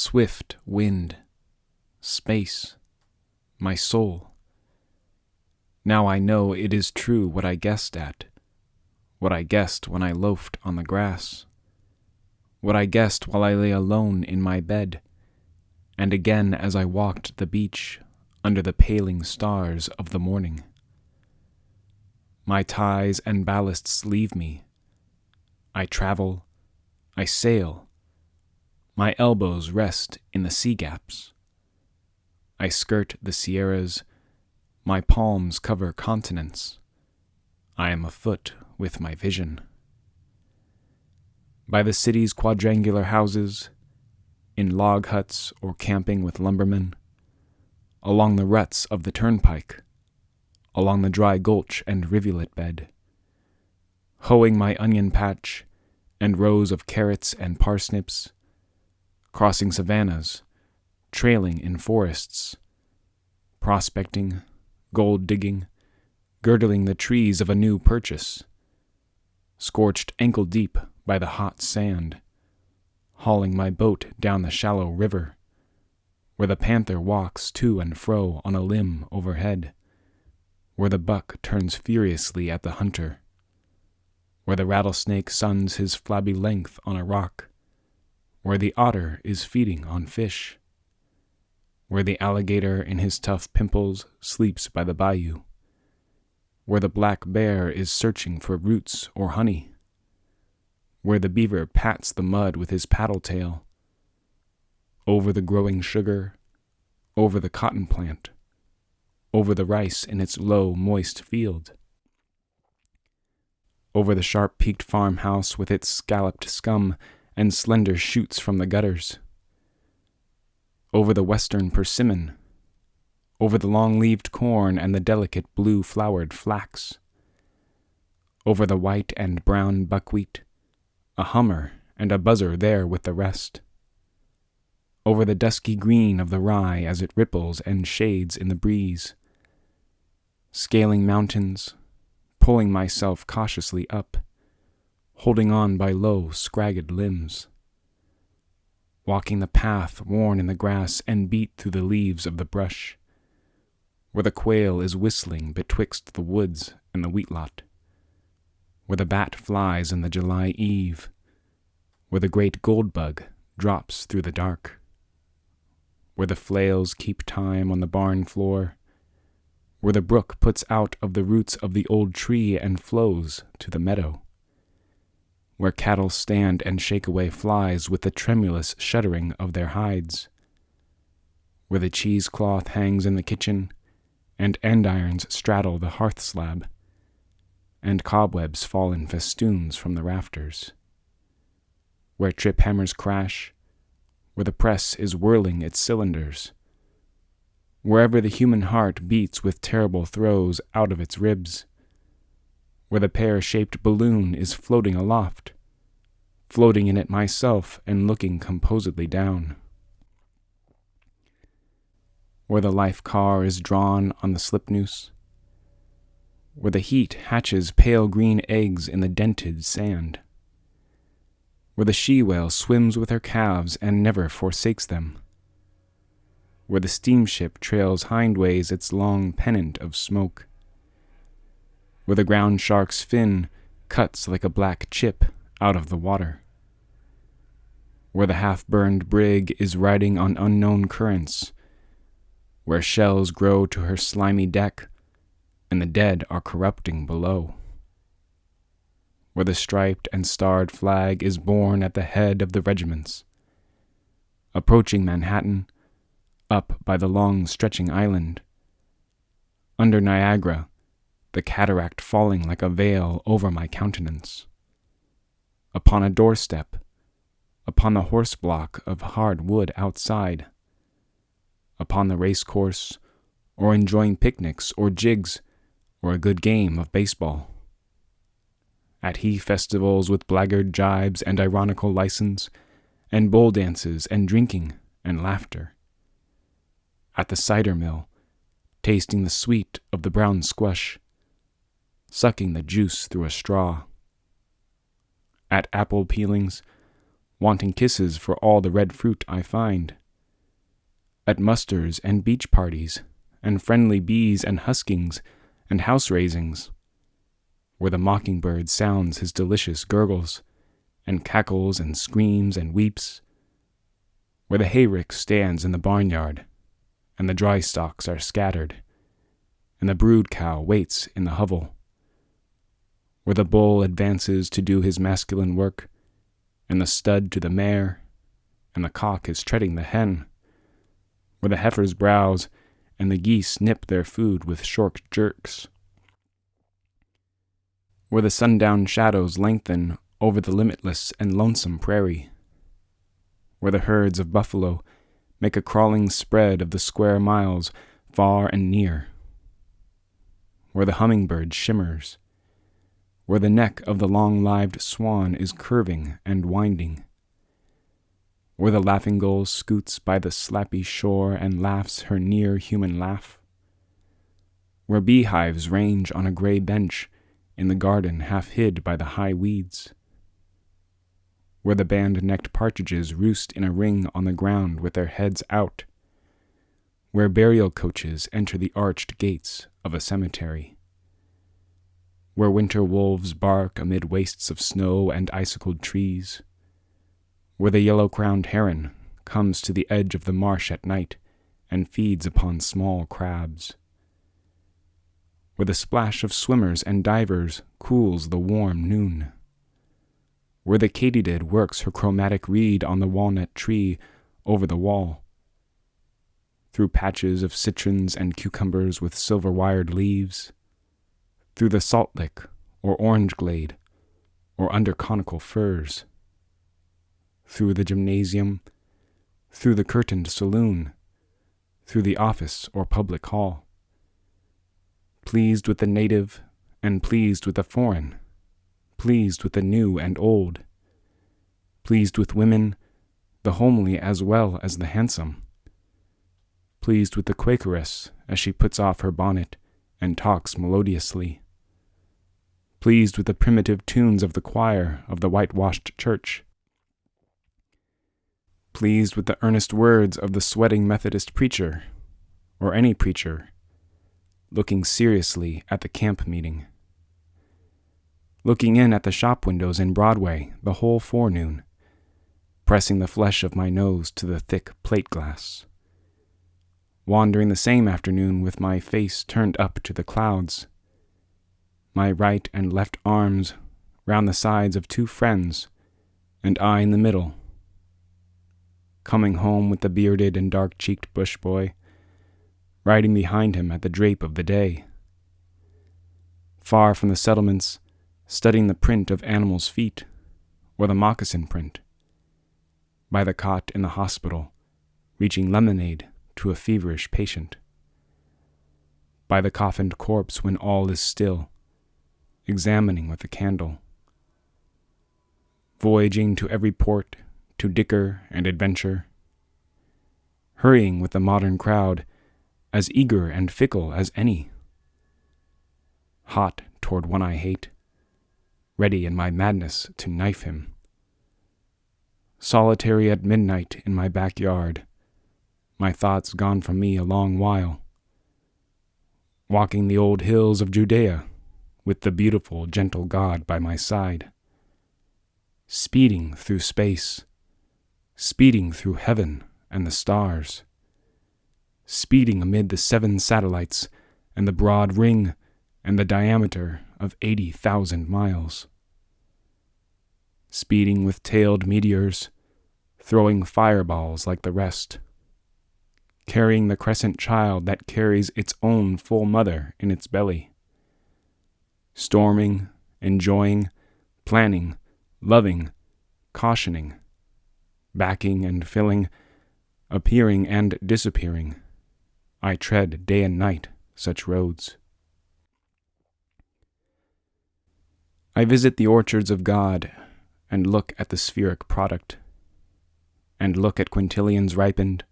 Swift wind, space, my soul. Now I know it is true what I guessed at, what I guessed when I loafed on the grass, what I guessed while I lay alone in my bed, and again as I walked the beach under the paling stars of the morning. My ties and ballasts leave me. I travel, I sail. My elbows rest in the sea gaps. I skirt the Sierras, my palms cover continents. I am afoot with my vision. By the city's quadrangular houses, in log huts or camping with lumbermen, along the ruts of the turnpike, along the dry gulch and rivulet bed, hoeing my onion patch and rows of carrots and parsnips, crossing savannas, trailing in forests, prospecting, gold digging, girdling the trees of a new purchase, scorched ankle deep by the hot sand, hauling my boat down the shallow river, where the panther walks to and fro on a limb overhead, where the buck turns furiously at the hunter, where the rattlesnake suns his flabby length on a rock, where the otter is feeding on fish, where the alligator in his tough pimples sleeps by the bayou, where the black bear is searching for roots or honey, where the beaver pats the mud with his paddle tail, over the growing sugar, over the cotton plant, over the rice in its low, moist field, over the sharp-peaked farmhouse with its scalloped scum and slender shoots from the gutters, over the western persimmon, over the long-leaved corn and the delicate blue-flowered flax, over the white and brown buckwheat, a hummer and a buzzer there with the rest, over the dusky green of the rye as it ripples and shades in the breeze, scaling mountains, pulling myself cautiously up, holding on by low, scragged limbs, walking the path worn in the grass and beat through the leaves of the brush, where the quail is whistling betwixt the woods and the wheatlot, where the bat flies in the July eve, where the great goldbug drops through the dark, where the flails keep time on the barn floor, where the brook puts out of the roots of the old tree and flows to the meadow, where cattle stand and shake away flies with the tremulous shuddering of their hides, where the cheesecloth hangs in the kitchen, and andirons straddle the hearth slab, and cobwebs fall in festoons from the rafters, where trip hammers crash, where the press is whirling its cylinders, wherever the human heart beats with terrible throes out of its ribs, where the pear-shaped balloon is floating aloft, floating in it myself and looking composedly down, where the life car is drawn on the slip noose, where the heat hatches pale green eggs in the dented sand, where the she-whale swims with her calves and never forsakes them, where the steamship trails hindways its long pennant of smoke, where the ground shark's fin cuts like a black chip out of the water, where the half-burned brig is riding on unknown currents, where shells grow to her slimy deck and the dead are corrupting below, where the striped and starred flag is borne at the head of the regiments, approaching Manhattan, up by the long stretching island, under Niagara, the cataract falling like a veil over my countenance, upon a doorstep, upon the horse block of hard wood outside, upon the race course, or enjoying picnics or jigs or a good game of baseball, at he festivals with blackguard jibes and ironical license, and bowl dances and drinking and laughter, at the cider mill, tasting the sweet of the brown squash, sucking the juice through a straw, at apple peelings, wanting kisses for all the red fruit I find. At musters and beach parties, and friendly bees and huskings and house raisings, where the mockingbird sounds his delicious gurgles, and cackles and screams and weeps, where the hayrick stands in the barnyard, and the dry stalks are scattered, and the brood cow waits in the hovel, where the bull advances to do his masculine work, and the stud to the mare, and the cock is treading the hen, where the heifers browse, and the geese nip their food with short jerks, where the sundown shadows lengthen over the limitless and lonesome prairie, where the herds of buffalo make a crawling spread of the square miles far and near, where the hummingbird shimmers, where the neck of the long-lived swan is curving and winding, where the laughing gull scoots by the slappy shore and laughs her near-human laugh, where beehives range on a gray bench in the garden half hid by the high weeds, where the band-necked partridges roost in a ring on the ground with their heads out, where burial coaches enter the arched gates of a cemetery, where winter wolves bark amid wastes of snow and icicled trees, where the yellow-crowned heron comes to the edge of the marsh at night and feeds upon small crabs, where the splash of swimmers and divers cools the warm noon, where the katydid works her chromatic reed on the walnut tree over the wall, through patches of citrons and cucumbers with silver-wired leaves, through the salt lick or orange glade or under conical firs, through the gymnasium, through the curtained saloon, through the office or public hall, pleased with the native and pleased with the foreign, pleased with the new and old, pleased with women, the homely as well as the handsome, pleased with the Quakeress as she puts off her bonnet and talks melodiously, pleased with the primitive tunes of the choir of the whitewashed church, pleased with the earnest words of the sweating Methodist preacher, or any preacher, looking seriously at the camp meeting, looking in at the shop windows in Broadway the whole forenoon, pressing the flesh of my nose to the thick plate glass, wandering the same afternoon with my face turned up to the clouds, my right and left arms round the sides of two friends, and I in the middle, coming home with the bearded and dark-cheeked bush boy, riding behind him at the drape of the day, far from the settlements, studying the print of animals' feet, or the moccasin print, by the cot in the hospital, reaching lemonade to a feverish patient, by the coffined corpse when all is still, examining with a candle, voyaging to every port, to dicker and adventure, hurrying with the modern crowd, as eager and fickle as any, hot toward one I hate, ready in my madness to knife him, solitary at midnight in my backyard, my thoughts gone from me a long while, walking the old hills of Judea with the beautiful, gentle God by my side, speeding through space, speeding through heaven and the stars, speeding amid the 7 satellites and the broad ring and the diameter of 80,000 miles, speeding with tailed meteors, throwing fireballs like the rest, carrying the crescent child that carries its own full mother in its belly, storming, enjoying, planning, loving, cautioning, backing and filling, appearing and disappearing. I tread day and night such roads. I visit the orchards of God and look at the spheric product, and look at quintillions ripened,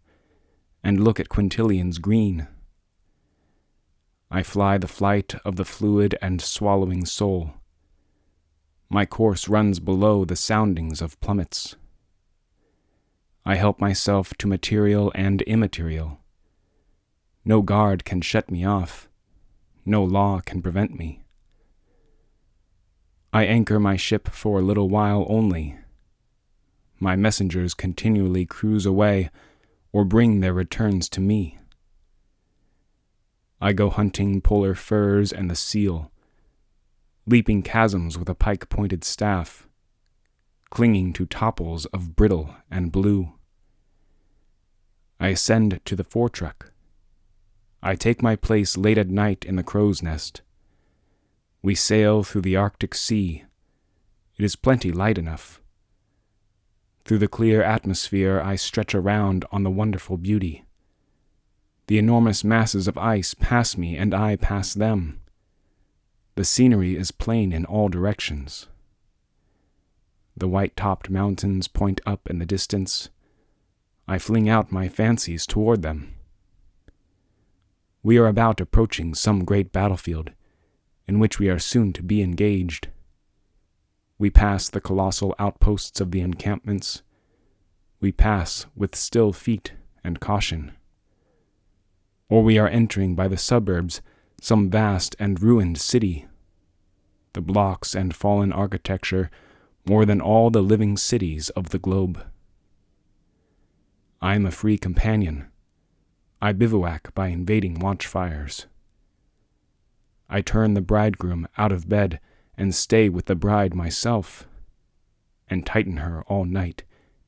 and look at quintillions green. I fly the flight of the fluid and swallowing soul. My course runs below the soundings of plummets, I help myself to material and immaterial. No guard can shut me off. No law can prevent me. I anchor my ship for a little while only. My messengers continually cruise away or bring their returns to me. I go hunting polar furs and the seal, leaping chasms with a pike-pointed staff, clinging to topples of brittle and blue. I ascend to the foretruck. I take my place late at night in the crow's nest. We sail through the Arctic Sea. It is plenty light enough. Through the clear atmosphere I stretch around on the wonderful beauty. The enormous masses of ice pass me and I pass them. The scenery is plain in all directions. The white-topped mountains point up in the distance. I fling out my fancies toward them. We are about approaching some great battlefield, in which we are soon to be engaged. We pass the colossal outposts of the encampments. We pass with still feet and caution. Or we are entering by the suburbs some vast and ruined city. The blocks and fallen architecture more than all the living cities of the globe. I am a free companion. I bivouac by invading watchfires. I turn the bridegroom out of bed and stay with the bride myself, and tighten her all night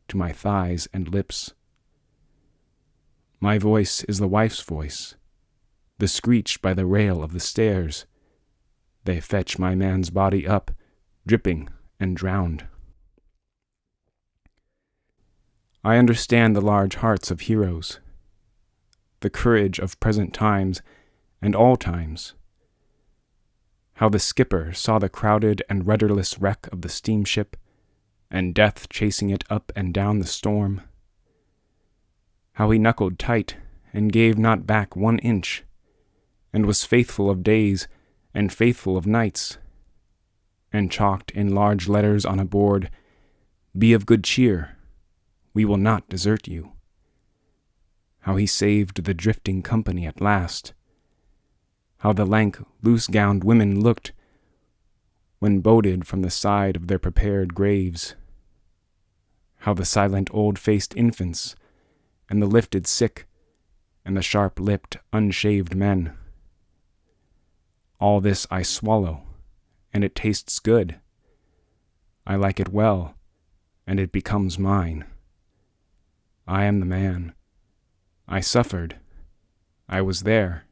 to my thighs and lips. My voice is the wife's voice, the screech by the rail of the stairs. They fetch my man's body up, dripping and drowned. I understand the large hearts of heroes, the courage of present times and all times. How the skipper saw the crowded and rudderless wreck of the steamship, and death chasing it up and down the storm. How he knuckled tight and gave not back 1 inch, and was faithful of days and faithful of nights, and chalked in large letters on a board, "Be of good cheer, we will not desert you." How he saved the drifting company at last. How the lank, loose-gowned women looked when boated from the side of their prepared graves. How the silent old-faced infants, and the lifted sick, and the sharp-lipped, unshaved men. All this I swallow, and it tastes good. I like it well, and it becomes mine. I am the man. I suffered. I was there.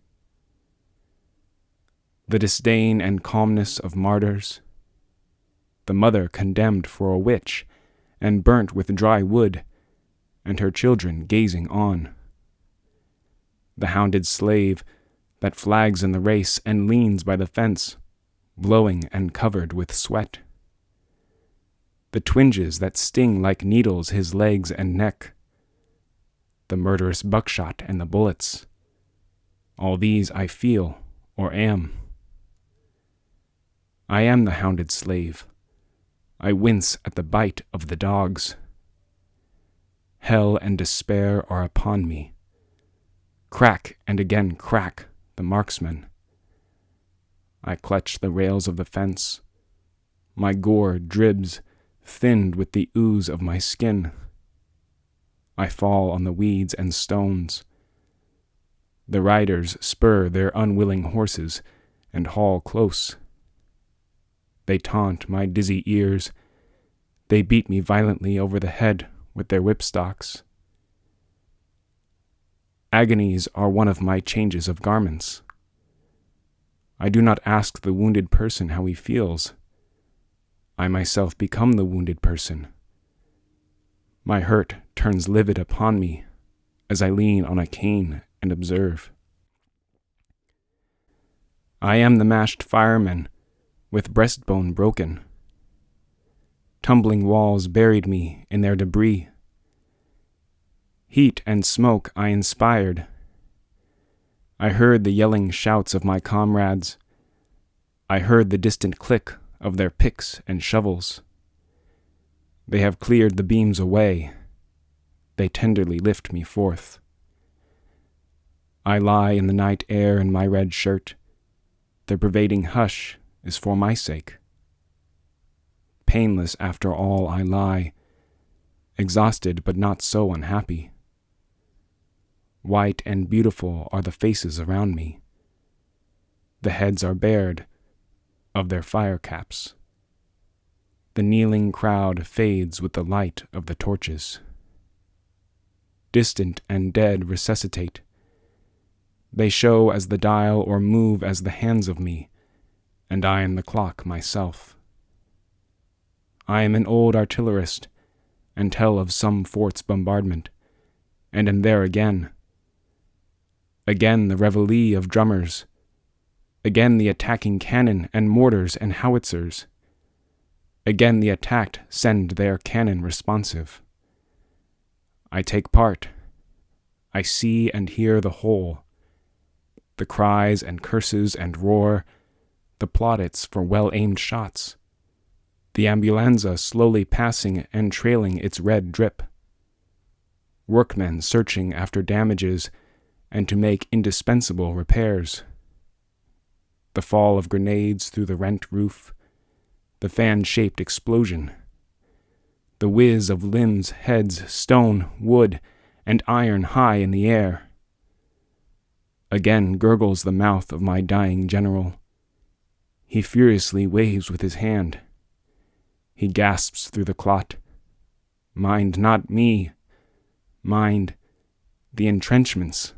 The disdain and calmness of martyrs. The mother condemned for a witch, and burnt with dry wood, and her children gazing on. The hounded slave that flags in the race and leans by the fence, blowing and covered with sweat. The twinges that sting like needles his legs and neck. The murderous buckshot and the bullets. All these I feel or am. I am the hounded slave. I wince at the bite of the dogs. Hell and despair are upon me. Crack and again crack the marksman. I clutch the rails of the fence. My gore dribs, thinned with the ooze of my skin. I fall on the weeds and stones. The riders spur their unwilling horses and haul close. They taunt my dizzy ears. They beat me violently over the head with their whipstocks. Agonies are one of my changes of garments. I do not ask the wounded person how he feels. I myself become the wounded person. My hurt turns livid upon me as I lean on a cane and observe. I am the mashed fireman with breastbone broken. Tumbling walls buried me in their debris. Heat and smoke I inspired. I heard the yelling shouts of my comrades. I heard the distant click of their picks and shovels. They have cleared the beams away. they tenderly lift me forth. I lie in the night air in my red shirt. The pervading hush is for my sake. Painless after all I lie, exhausted but not so unhappy. White and beautiful are the faces around me. The heads are bared of their fire caps. The kneeling crowd fades with the light of the torches. Distant and dead resuscitate. They show as the dial or move as the hands of me, and I am the clock myself. I am an old artillerist, and tell of some fort's bombardment, and am there again. Again the reveille of drummers, again the attacking cannon and mortars and howitzers. Again the attacked send their cannon responsive. I take part. I see and hear the whole. The cries and curses and roar, the plaudits for well-aimed shots, the ambulanza slowly passing and trailing its red drip, workmen searching after damages and to make indispensable repairs, the fall of grenades through the rent roof, the fan-shaped explosion, the whiz of limbs, heads, stone, wood, and iron high in the air. Again gurgles the mouth of my dying general. He furiously waves with his hand. He gasps through the clot. Mind not me. Mind the entrenchments.